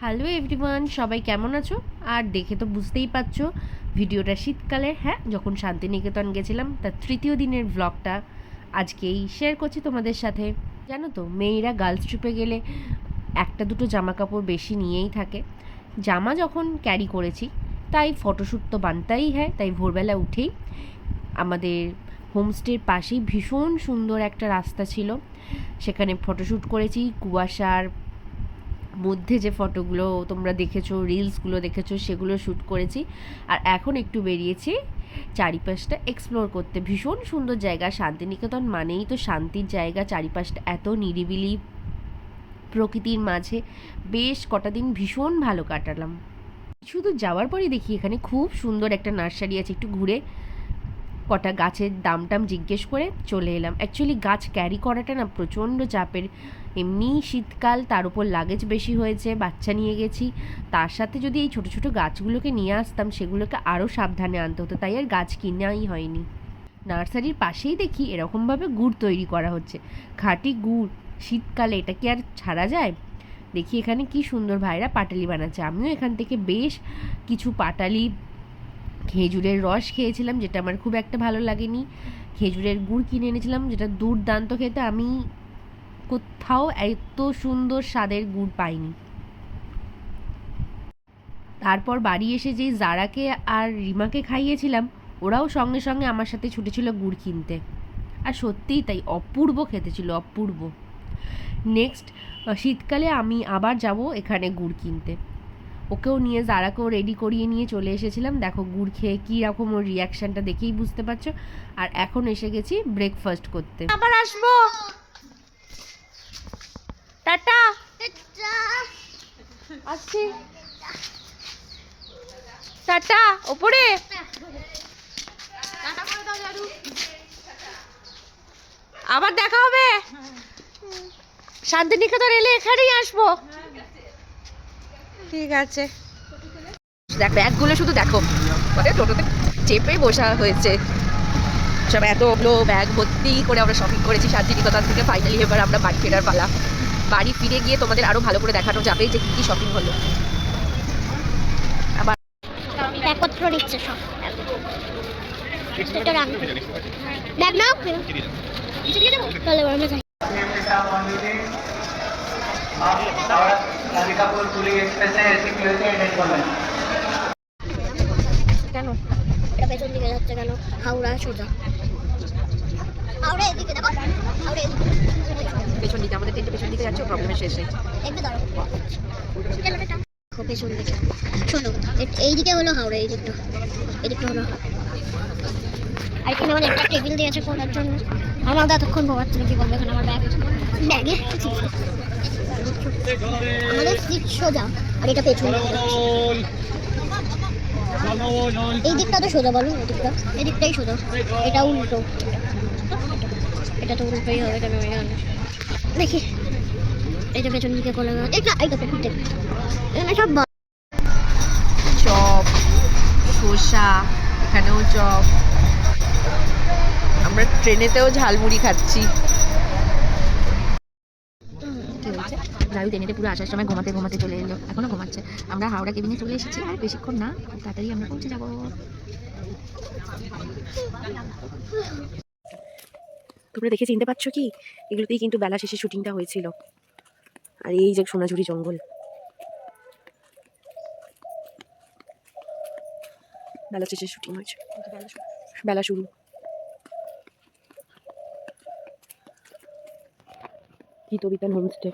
Hello everyone, সবাই কেমন আছো? আর দেখে তো বুঝতেই পারছো ভিডিওটা শীতকালের। হ্যাঁ, যখন শান্তিনিকেতন গেছিলাম তার তৃতীয় দিনের ব্লগটা আজকেই শেয়ার করছি তোমাদের সাথে। জানো তো, মেয়েরা গার্লস ট্রিপে গেলে একটা দুটো জামা কাপড় বেশি নিয়েই থাকে। জামা যখন ক্যারি করেছি তাই ফটোশ্যুট তো বানতেই হয়, তাই ভোরবেলা উঠেই আমাদের হোমস্টের পাশেই ভীষণ সুন্দর একটা রাস্তা ছিল, সেখানে ফটোশ্যুট করেছি। কুয়াশার মধ্যে যে ফটোগুলো তোমরা দেখেছো, রিলসগুলো দেখেছো, সেগুলো শ্যুট করেছি। আর এখন একটু বেরিয়েছি চারিপাশটা এক্সপ্লোর করতে। ভীষণ সুন্দর জায়গা। শান্তিনিকেতন মানেই তো শান্তির জায়গা। চারিপাশটা এত নিরিবিলি, প্রকৃতির মাঝে বেশ কটা দিন ভীষণ ভালো কাটালাম। শুধু যাওয়ার পরই দেখি এখানে খুব সুন্দর একটা নার্সারি আছে। একটু ঘুরে কটা গাছের দাম টাম জিজ্ঞেস করে চলে এলাম। অ্যাকচুয়ালি গাছ ক্যারি করাটা না প্রচণ্ড চাপের। এমনি শীতকাল, তার উপর লাগেজ বেশি হয়েছে, বাচ্চা নিয়ে গেছি, তার সাথে যদি এই ছোটো ছোটো গাছগুলোকে নিয়ে আসতাম সেগুলোকে আরও সাবধানে আনতে হতো, তাই আর গাছ কিনাই হয়নি। নার্সারির পাশেই দেখি এরকমভাবে গুড় তৈরি করা হচ্ছে, খাঁটি গুড়। শীতকালে এটা কি আর ছাড়া যায়? দেখি এখানে কি সুন্দর ভাইরা পাটালি বানাচ্ছে। আমিও এখান থেকে বেশ কিছু পাটালি, খেজুরের রস খেয়েছিলাম, যেটা আমার খুব একটা ভালো লাগেনি। খেজুরের গুড় কিনে এনেছিলাম, যেটা দুর্দান্ত খেতে। আমি কোথাও এত সুন্দর স্বাদের গুড় পাইনি। তারপর বাড়ি এসে যেই জারাকে আর রিমাকে খাইয়েছিলাম, ওরাও সঙ্গে সঙ্গে আমার সাথে ছুটেছিল গুড় কিনতে। আর সত্যিই তাই, অপূর্ব খেতে ছিল, অপূর্ব। নেক্সট শীতকালে আমি আবার যাব এখানে গুড় কিনতে। ওকেও নিয়ে, জারাকেও রেডি করিয়ে নিয়ে চলে এসেছিলাম। দেখো গুড় খেয়ে কী রকম ওর রিয়াকশানটা দেখেই বুঝতে পারছো। আর এখন এসে গেছি ব্রেকফাস্ট করতে। আবার আসবো, টাটা, আসছি, টাটা। ওপরে আবার দেখা হবে। শান্তিনিকেতন এলে এখানেই আসবো। ঠিক আছে। দেখ ব্যাগগুলো শুধু দেখো, টোটোতে চেপে বসা হয়েছে। সব এতগুলো ব্যাগ ভর্তি করে আমরা শপিং করেছি শান্তিনিকেতন থেকে। ফাইনালি এবার আমরা বাড়ি ফেরার পালা। বাড়ি ফিরে গিয়ে তোমাদের আরো ভালো করে দেখানো যাবে যে কি কি শপিং হলো। আবার ব্যাগপত্র নিচ্ছে সব। ব্যাগ নাও, চলে আমরা যাই। কেন এটা পেছন দিকে যাচ্ছে কেন? হাওড়া সোজা। হাওড়া এদিকে দেখো, হাওড়া এদিকে। পেছন দিকে, আমাদের ট্রেনটা পেছন দিকে যাচ্ছে, প্রবলেমের শেষ নেই। একটু দাঁড়াও, পেছন দিকে শোনো, এইদিকে হলো হাওড়া, এই দিকটা, এদিকটা হলো। আর এখানে আমাদের একটা টেবিল দিয়েছে পড়ার জন্য। আমার এতক্ষণ ঘুমাচ্ছে না, কি বলবো? এখন আমার ব্যাগে আমাদের সিট সোজা, আর এটা পেছন দিকে। এই দিকটা তো সোজা, বলো এদিকটা, এদিকটাই সোজা, এটা উল্টো। এটা তো উল্টোই হবে, এটা আমি জানি। দেখি এটা পেছন দিকে কোলা, এটা এইটা পেছন দিকে। এখানে সব চপ, শসা, এখানেও চপ। আমরা ট্রেনেতেও ঝালমুড়ি খাচ্ছি। রায়ু ট্রেনেতে পুরো আসার সময় ঘুমাতে ঘুমাতে চলে এলো, এখনো ঘুমাচ্ছে। আমরা হাওড়া কেবিনে চলে এসেছি, আর বেশিক্ষণ না, খুব তাড়াতাড়ি আমরা পৌঁছে যাবো। তোমরা দেখে চিনতে পারছো কি? এগুলোতেই কিন্তু বেলা শেষে শুটিংটা হয়েছিল। আর এই যে সোনাঝুরি জঙ্গল, বেলা শেষে শুটিং হয়েছে, বেলা শুরু। গীতবিতান হোমস্টে।